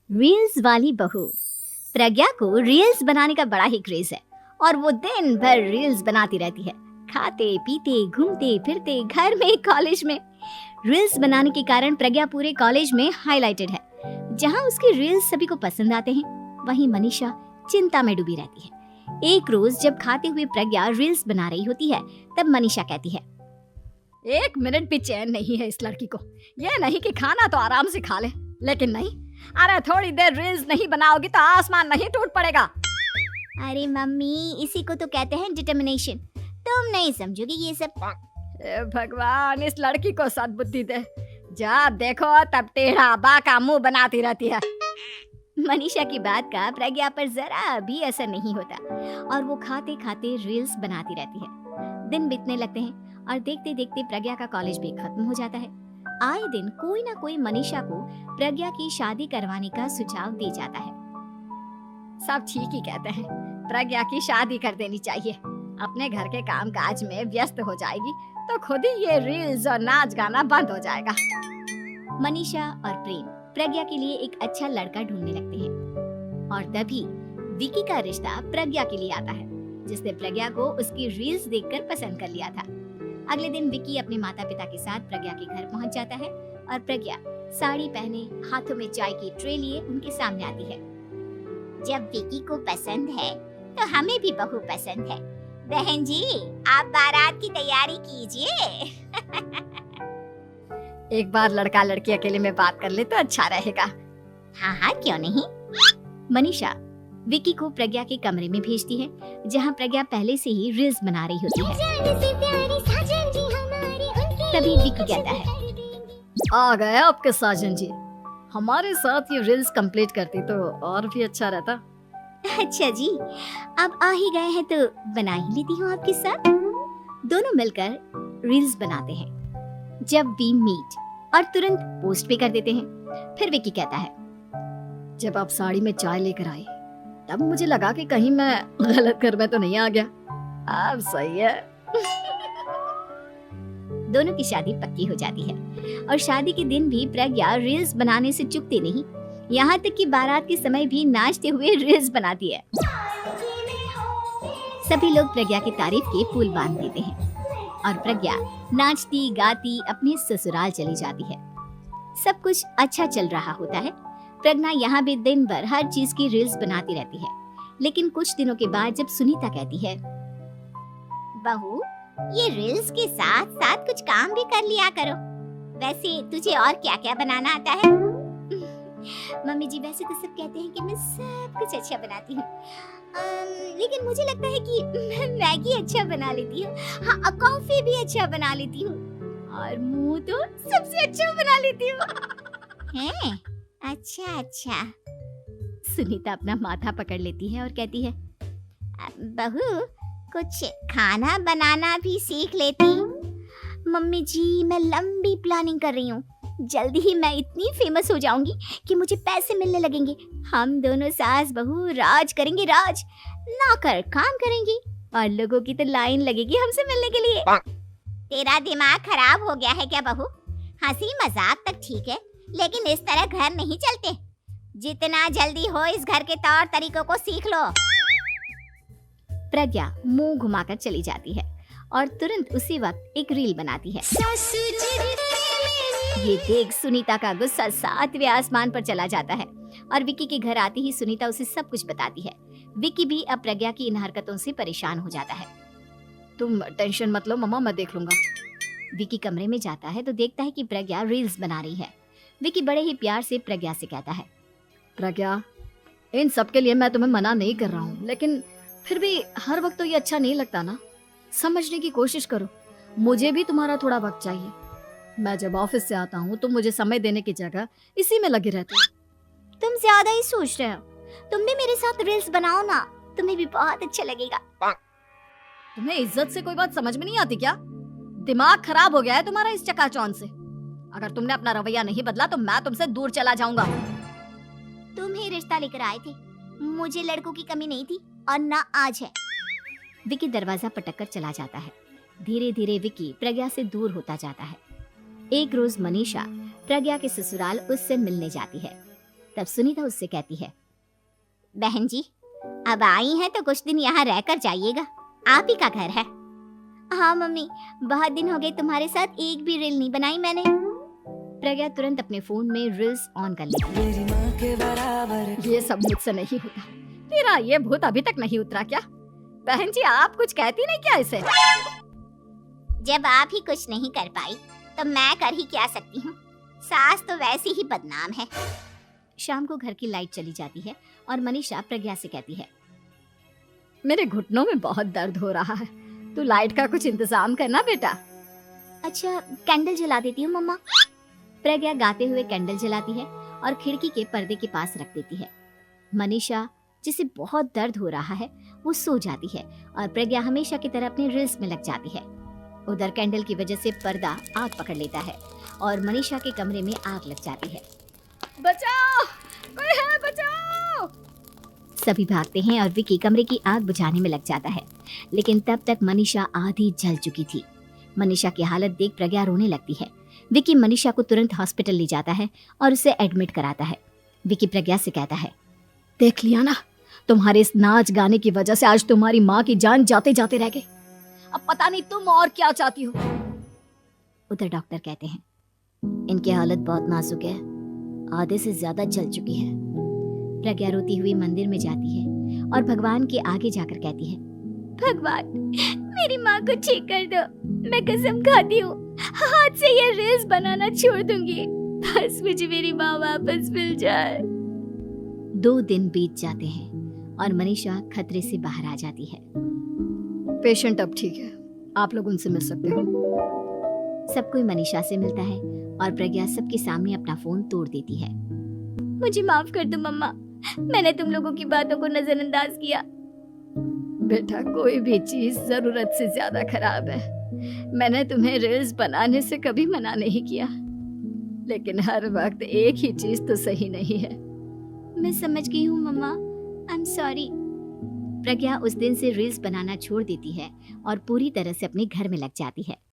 Reels वाली बहू। प्रज्ञा को रील्स बनाने का बड़ा ही क्रेज है और वो दिन भर रील्स बनाती रहती है। खाते पीते घूमते फिरते घर में कॉलेज में रील्स बनाने के कारण प्रज्ञा पूरे कॉलेज में हाईलाइटेड है। जहां उसकी रील्स सभी को पसंद आते हैं, वहीं मनीषा चिंता में डूबी रहती है। एक रोज जब खाते हुए प्रज्ञा रील्स बना रही होती है, तब मनीषा कहती है, 1 मिनट भी चैन नहीं है इस लड़की को। ये नहीं कि खाना तो आराम से खा ले, लेकिन नहीं, अरे थोड़ी देर रील्स नहीं बनाओगी तो आसमान नहीं टूट पड़ेगा। अरे मम्मी, इसी को तो कहते हैं डिटर्मिनेशन। तुम नहीं समझोगी ये सब। भगवान, इस लड़की को सद्बुद्धि दे। जब देखो तब टेढ़ा बाका मुंह बनाती रहती है। मनीषा की बात का प्रज्ञा पर जरा भी असर नहीं होता और वो खाते खाते रील्स बनाती रहती है। दिन बीतने लगते हैं और देखते देखते प्रज्ञा का कॉलेज भी खत्म हो जाता है। आए दिन कोई ना कोई मनीषा को प्रज्ञा की शादी करवाने का सुझाव दे जाता है। सब ठीक ही कहते हैं, प्रज्ञा की शादी कर देनी चाहिए। अपने घर के काम काज में व्यस्त हो जाएगी तो खुद ही ये रील्स और नाच गाना बंद हो जाएगा। मनीषा और प्रेम प्रज्ञा के लिए एक अच्छा लड़का ढूंढने लगते हैं और तभी विकी का रिश्ता प्रज्ञा के लिए आता है, जिसने प्रज्ञा को उसकी रील्स देखकर पसंद कर लिया था। अगले दिन विकी अपने माता पिता के साथ प्रज्ञा के घर पहुंच जाता है और प्रज्ञा साड़ी पहने हाथों में चाय की ट्रे लिए उनके सामने आती है। जब विकी को पसंद है तो हमें भी बहू पसंद है। बहन जी, आप बारात की तैयारी कीजिए। एक बार लड़का लड़की अकेले में बात कर ले तो अच्छा रहेगा। हाँ हाँ, क्यों नहीं। मनीषा विकी को प्रज्ञा के कमरे में भेजती है, जहाँ प्रज्ञा पहले से ही रील्स बना रही होती है। तभी विकी कहता है, आ गए आपके साजन जी। हमारे साथ ये रील्स कंप्लीट करती तो और भी अच्छा रहता। अच्छा जी, अब आ ही गए हैं तो बना ही लेती हूँ आपके साथ। दोनों मिलकर रील्स बनाते हैं। जब वी मीट और तुरंत पोस्ट भी कर देते हैं। फिर विकी कहता है, जब आप साड़ी में चाय लेकर आई तब मुझे लगा कि कहीं मैं गलत घर में तो नहीं आ गया। अब सही है। दोनों की शादी पक्की हो जाती है और शादी के दिन भी प्रज्ञा रील्स बनाने से चूकती नहीं। यहाँ तक कि बारात के समय भी नाचते हुए रील्स बनाती है। सभी लोग प्रज्ञा की तारीफ के पुल बांध देते हैं और प्रज्ञा नाचती गाती अपने ससुराल चली जाती है। सब कुछ अच्छा चल रहा होता है। प्रज्ञा यहाँ भी दिन भर हर चीज की रील्स बनाती रहती है। लेकिन कुछ दिनों के बाद जब सुनीता कहती है, बहू, ये रील्स के साथ साथ कुछ काम भी कर लिया करो। वैसे तुझे और क्या क्या बनाना आता है? मम्मी जी, वैसे तो सब कहते हैं कि मैं सब कुछ अच्छा बनाती हूँ, लेकिन मुझे लगता है कि मैं मैगी अच्छा बना लेती हूँ। हाँ, कॉफी भी अच्छा बना लेती हूँ और मुंह तो सबसे अच्छा बना लेती हूँ। हैं? अच्छा अच्छा। सुनीता अपना माथा पकड़ लेती है और कहती है, बहू, कुछ खाना बनाना भी सीख लेती। मम्मी जी, मैं लंबी प्लानिंग कर रही हूँ। जल्दी ही मैं इतनी फेमस हो जाऊंगी कि मुझे पैसे मिलने लगेंगे। हम दोनों सास बहू राज करेंगे, राज। नौकर काम करेंगी और लोगों की तो लाइन लगेगी हमसे मिलने के लिए। तेरा दिमाग खराब हो गया है क्या बहू? हंसी मजाक तक ठीक है, लेकिन इस तरह घर नहीं चलते। जितना जल्दी हो इस घर के तौर तरीकों को सीख लो। प्रज्ञा मुंह घुमाकर चली जाती है और तुरंत उसी वक्त एक रील बनाती है। ये देख सुनीता का गुस्सा 7वें आसमान पर चला जाता है और विकी के घर आती ही सुनीता उसे सब कुछ बताती है। विकी भी अब प्रज्ञा की इन हरकतों से परेशान हो जाता है। तुम टेंशन मत लो मम्मा, मैं देख लूंगा। विकी कमरे में जाता है तो देखता है कि प्रज्ञा रील्स बना रही है। विकी बड़े ही प्यार से प्रज्ञा से कहता है, प्रज्ञा, इन सब के लिए मैं तुम्हें मना नहीं कर रहा हूँ, लेकिन फिर भी हर वक्त तो ये अच्छा नहीं लगता ना। समझने की कोशिश करो, मुझे भी तुम्हारा थोड़ा वक्त चाहिए। मैं जब ऑफिस से आता हूँ तो मुझे समय देने की जगह इसी में लगे रहते हो। तुम ज्यादा ही सोच रहे हो। तुम भी मेरे साथ रील्स बनाओ ना, तुम्हें भी बहुत अच्छा लगेगा। तुम्हें इज्जत से कोई बात समझ में नहीं आती क्या? दिमाग खराब हो गया है तुम्हारा इस चकाचौंध से। अगर तुमने अपना रवैया नहीं बदला तो मैं तुमसे दूर चला जाऊंगा। तुम ही रिश्ता लेकर आए थे, मुझे लड़कों की कमी नहीं थी और ना आज है। विकी दरवाजा पटक कर चला जाता है। धीरे धीरे विकी प्रज्ञा से दूर होता जाता है। एक रोज मनीषा प्रज्ञा के ससुराल उससे मिलने जाती है। तब सुनीता उससे कहती है, बहन जी अब आई हैं तो कुछ दिन यहाँ रहकर जाइएगा, आप ही का घर है। हाँ मम्मी, बहुत दिन हो गए तुम्हारे साथ एक भी रील नहीं बनाई मैंने। प्रज्ञा तुरंत अपने फोन में रील्स ऑन कर लेती है। ये सब मुझसे नहीं होता। तेरा ये भूत अभी तक नहीं उतरा क्या? बहन जी आप कुछ कहती नहीं क्या इसे? जब आप ही कुछ नहीं कर पाई तो मैं कर ही क्या सकती हूँ, सास तो वैसी ही बदनाम है। शाम को घर की लाइट चली जाती है और मनीषा प्रज्ञा से कहती है, मेरे घुटनों में बहुत दर्द हो रहा है, तू लाइट का कुछ इंतजाम करना बेटा। अच्छा कैंडल जला देती हूँ मम्मा। प्रज्ञा गाते हुए कैंडल जलाती है और खिड़की के पर्दे के पास रख देती है। मनीषा जिसे बहुत दर्द हो रहा है वो सो जाती है और प्रज्ञा हमेशा की तरह अपने रील्स में लग जाती है। उधर कैंडल की वजह से पर्दा आग पकड़ लेता है और मनीषा के कमरे में आग लग जाती है। बचाओ, कोई है बचाओ। सभी भागते हैं और विकी कमरे की आग बुझाने में लग जाता है, लेकिन तब तक मनीषा आधी जल चुकी थी। मनीषा की हालत देख प्रज्ञा रोने लगती है। विकी मनीषा को तुरंत हॉस्पिटल ले जाता है और उसे एडमिट कराता है। विकी प्रज्ञा से कहता है, देख लिया ना, तुम्हारे इस नाच गाने की वजह से आज तुम्हारी माँ की जान जाते जाते रह गई। अब पता नहीं तुम और क्या चाहती हो। उधर डॉक्टर कहते हैं, इनकी हालत बहुत नाजुक है, आधे से ज्यादा जल चुकी है। प्रज्ञा रोती हुई मंदिर में जाती है और भगवान के आगे जाकर कहती है, भगवान मेरी माँ को ठीक कर दो, मैं कसम खाती हूँ हाथ से ये रील्स बनाना छोड़ दूंगी, बस मुझे मेरी माँ वापस मिल जाए। 2 दिन बीत जाते हैं और मनीषा खतरे से बाहर आ जाती है। पेशेंट अब ठीक है, आप लोग उनसे मिल सकते हो। सब कोई मनीषा से मिलता है और प्रज्ञा सबके सामने अपना फोन तोड़ देती है। मुझे माफ कर दो मम्मा, मैंने तुम लोगों की बातों को नजरअंदाज किया। बेटा कोई भी चीज जरूरत से ज्यादा खराब है। मैंने तुम्हें रील्स बनाने से कभी मना नहीं किया, लेकिन हर वक्त एक ही चीज तो सही नहीं है। मैं समझ गई हूँ मम्मा, आई एम सॉरी। प्रज्ञा उस दिन से रील्स बनाना छोड़ देती है और पूरी तरह से अपने घर में लग जाती है।